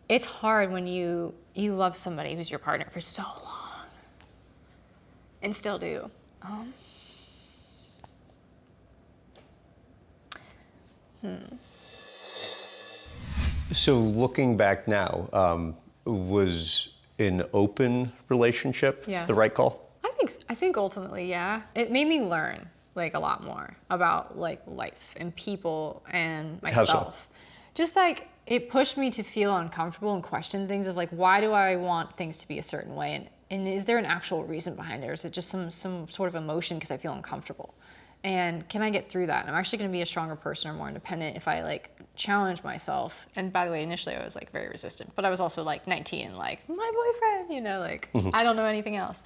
it's hard when you love somebody who's your partner for so long and still do. So looking back now, was an open relationship the right call? I think ultimately, yeah. It made me learn like a lot more about like life and people and myself. How so? Just like it pushed me to feel uncomfortable and question things of like, why do I want things to be a certain way? And is there an actual reason behind it? Or is it just some sort of emotion because I feel uncomfortable? And can I get through that? I'm actually going to be a stronger person or more independent if I like challenge myself. And by the way, initially I was like very resistant, but I was also like 19 and like my boyfriend, you know, like I don't know anything else.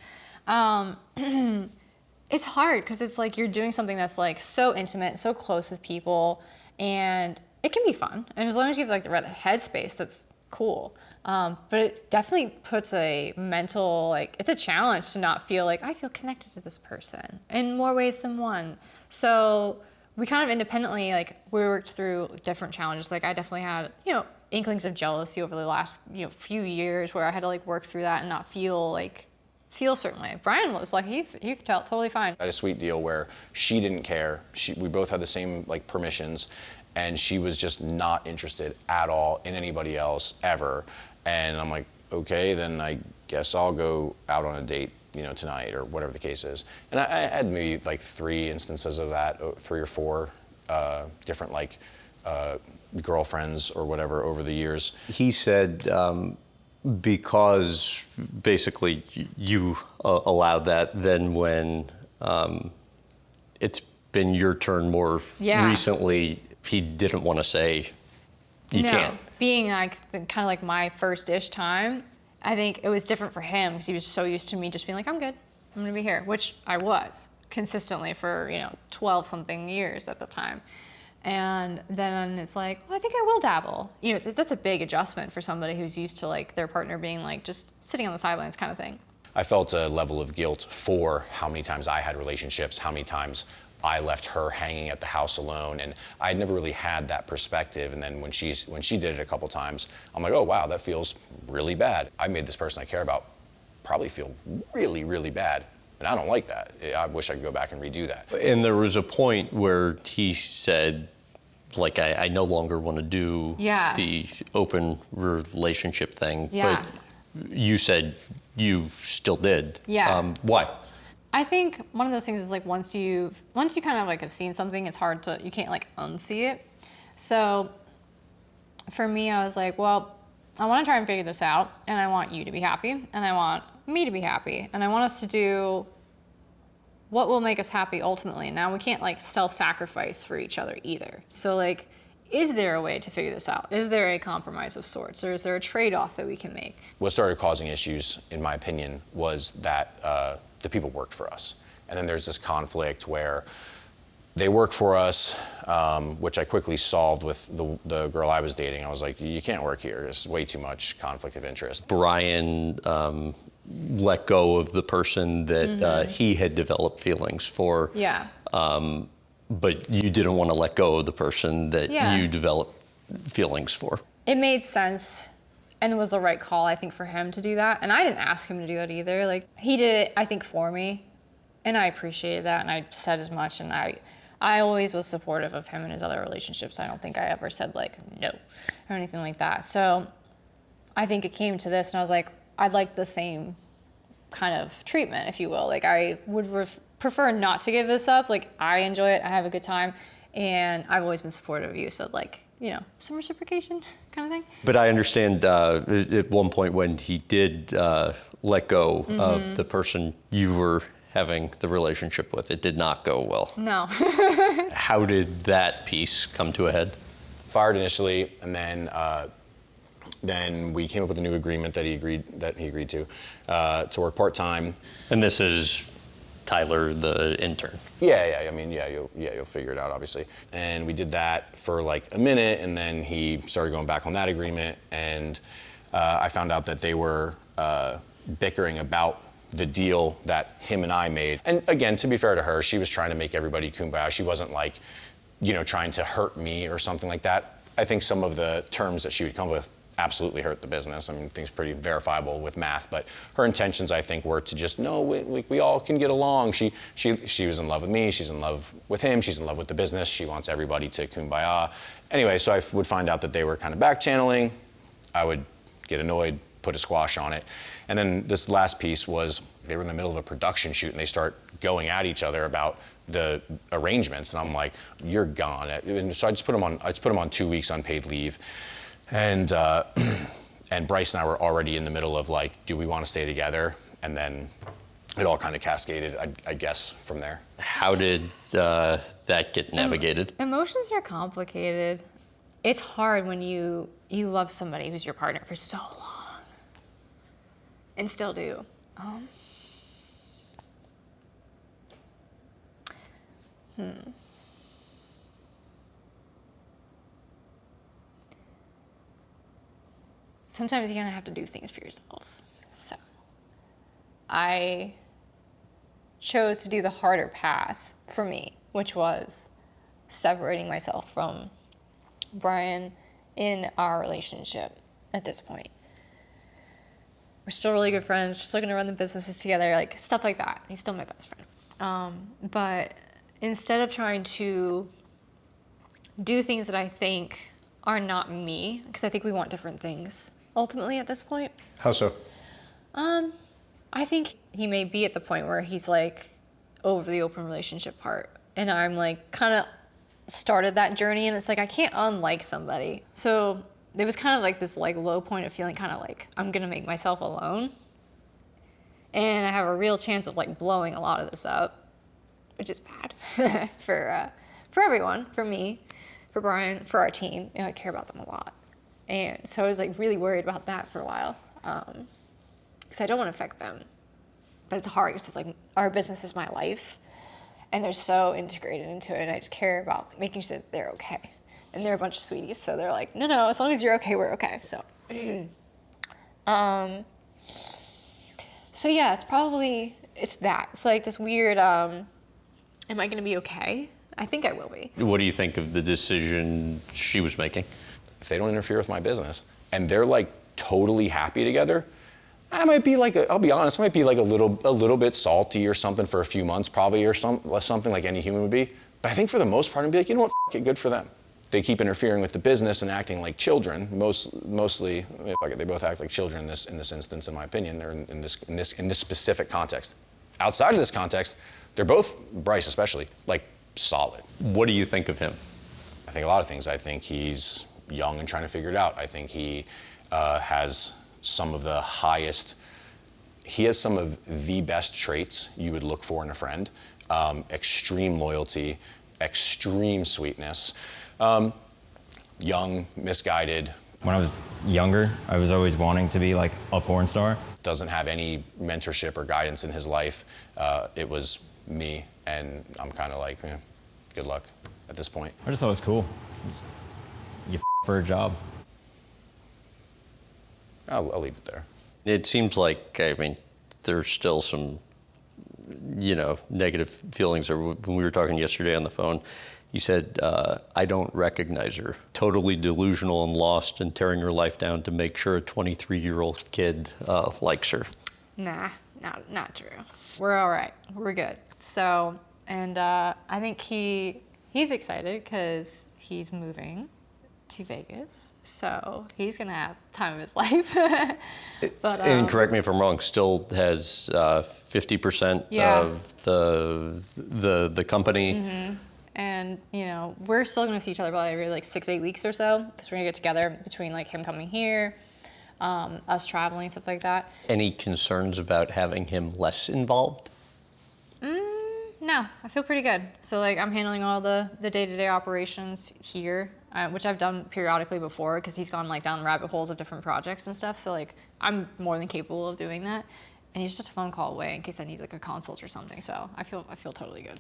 It's hard because it's like you're doing something that's like so intimate, so close with people, and it can be fun. And as long as you have like the right headspace, that's cool. But it definitely puts a mental, like, it's a challenge to not feel like I feel connected to this person in more ways than one. So we kind of independently, like, we worked through different challenges. Like, I definitely had, you know, inklings of jealousy over the last, you know, few years where I had to like work through that and not feel certain way. Brian was like, he felt totally fine. I had a sweet deal where she didn't care. We both had the same like permissions, and she was just not interested at all in anybody else ever. And I'm like, okay, then I guess I'll go out on a date, you know, tonight or whatever the case is. And I had maybe like 3 instances of that, 3 or 4 different like girlfriends or whatever over the years. He said because basically you allowed that, then when it's been your turn more recently, he didn't want to say you can't. Being like kind of like my first-ish time, I think it was different for him because he was so used to me just being like, I'm good, I'm gonna be here, which I was consistently for, you know, 12-something years at the time. And then it's like, well, I think I will dabble. You know, that's a big adjustment for somebody who's used to like their partner being like just sitting on the sidelines kind of thing. I felt a level of guilt for how many times I had relationships, how many times I left her hanging at the house alone, and I'd never really had that perspective. And then when she did it a couple times, I'm like, oh wow, that feels really bad. I made this person I care about probably feel really, really bad. And I don't like that. I wish I could go back and redo that. And there was a point where he said, like, I no longer want to do the open relationship thing. Yeah. But you said you still did. Yeah. Why? I think one of those things is like once you kind of like have seen something, it's hard to, you can't like unsee it. So for me, I was like, well, I want to try and figure this out, and I want you to be happy, and I want me to be happy, and I want us to do what will make us happy ultimately. And now we can't like self-sacrifice for each other either. So like, is there a way to figure this out? Is there a compromise of sorts, or is there a trade-off that we can make? What started causing issues, in my opinion, was that the people worked for us. And then there's this conflict where they work for us, which I quickly solved with the girl I was dating. I was like, you can't work here. There's way too much conflict of interest. Brian let go of the person that he had developed feelings for. Yeah. But you didn't want to let go of the person that you developed feelings for. It made sense, and it was the right call, I think, for him to do that. And I didn't ask him to do that either. Like, he did it, I think, for me, and I appreciated that, and I said as much, and I always was supportive of him in his other relationships. I don't think I ever said, like, no, or anything like that. So I think it came to this, and I was like, I'd like the same kind of treatment, if you will. Like, I would prefer not to give this up. Like, I enjoy it, I have a good time, and I've always been supportive of you, so like, you know, some reciprocation kind of thing. But I understand at one point when he did let go of the person you were having the relationship with, it did not go well. No. How did that piece come to a head? Fired initially, and then we came up with a new agreement that he agreed to work part-time. And this is Tyler, the intern. Yeah. I mean, you'll figure it out, obviously. And we did that for like a minute, and then he started going back on that agreement, and I found out that they were bickering about the deal that him and I made. And again, to be fair to her, she was trying to make everybody kumbaya. She wasn't like, you know, trying to hurt me or something like that. I think some of the terms that she would come with absolutely hurt the business. I mean, things pretty verifiable with math, but her intentions, I think, were to just, no, we all can get along. She was in love with me, she's in love with him, she's in love with the business, she wants everybody to kumbaya. Anyway, so I would find out that they were kind of back channeling. I would get annoyed, put a squash on it. And then this last piece was, they were in the middle of a production shoot and they start going at each other about the arrangements, and I'm like, you're gone. And so I just put them on 2 weeks unpaid leave. And Bryce and I were already in the middle of like, do we want to stay together? And then it all kind of cascaded, I guess, from there. How did that get navigated? Emotions are complicated. It's hard when you love somebody who's your partner for so long, and still do. Sometimes you're gonna have to do things for yourself. So I chose to do the harder path for me, which was separating myself from Brian in our relationship at this point. We're still really good friends. We're still gonna run the businesses together, like stuff like that. He's still my best friend. But instead of trying to do things that I think are not me, because I think we want different things ultimately at this point. How so? I think he may be at the point where he's like over the open relationship part, and I'm like kind of started that journey, and it's like I can't unlike somebody. So there was kind of like this like low point of feeling kind of like I'm gonna make myself alone, and I have a real chance of like blowing a lot of this up, which is bad for everyone, for me, for Brian, for our team. You know, I care about them a lot, and so I was like really worried about that for a while, because I don't want to affect them, but it's hard because it's like our business is my life, and they're so integrated into it, and I just care about making sure that they're okay, and they're a bunch of sweeties, so they're like, no, as long as you're okay, we're okay. So, so yeah, it's that. It's like this weird. Am I going to be okay? I think I will be. What do you think of the decision she was making? If they don't interfere with my business and they're like totally happy together, I might be like, I'll be honest, I might be like a little bit salty or something for a few months probably, or something like any human would be. But I think for the most part, I'd be like, you know what, f it, good for them. They keep interfering with the business and acting like children. Mostly, I mean, fuck it, they both act like children in this instance, in my opinion, or in this specific context. Outside of this context, they're both, Bryce especially, like solid. What do you think of him? I think a lot of things. I think he's young and trying to figure it out. I think he has some of the highest, he has some of the best traits you would look for in a friend. Extreme loyalty, extreme sweetness, young, misguided. When I was younger, I was always wanting to be like a porn star. Doesn't have any mentorship or guidance in his life. It was me, and I'm kind of like, good luck at this point. I just thought it was cool. You for a job. I'll leave it there. It seems like, I mean, there's still some, negative feelings. Or when we were talking yesterday on the phone, you said, I don't recognize her. Totally delusional and lost and tearing her life down to make sure a 23-year-old kid likes her. Nah, not true. We're all right. We're good. So, and I think he's excited because he's moving to Vegas. So he's gonna have time of his life. But and correct me if I'm wrong, still has 50% of the company. Mm-hmm. And we're still gonna see each other probably every like 6-8 weeks or so, because we're gonna get together between like him coming here, us traveling, stuff like that. Any concerns about having him less involved? No, I feel pretty good. So like I'm handling all the day-to-day operations here, which I've done periodically before because he's gone like down rabbit holes of different projects and stuff. So like I'm more than capable of doing that. And he's just a phone call away in case I need like a consult or something. So I feel totally good.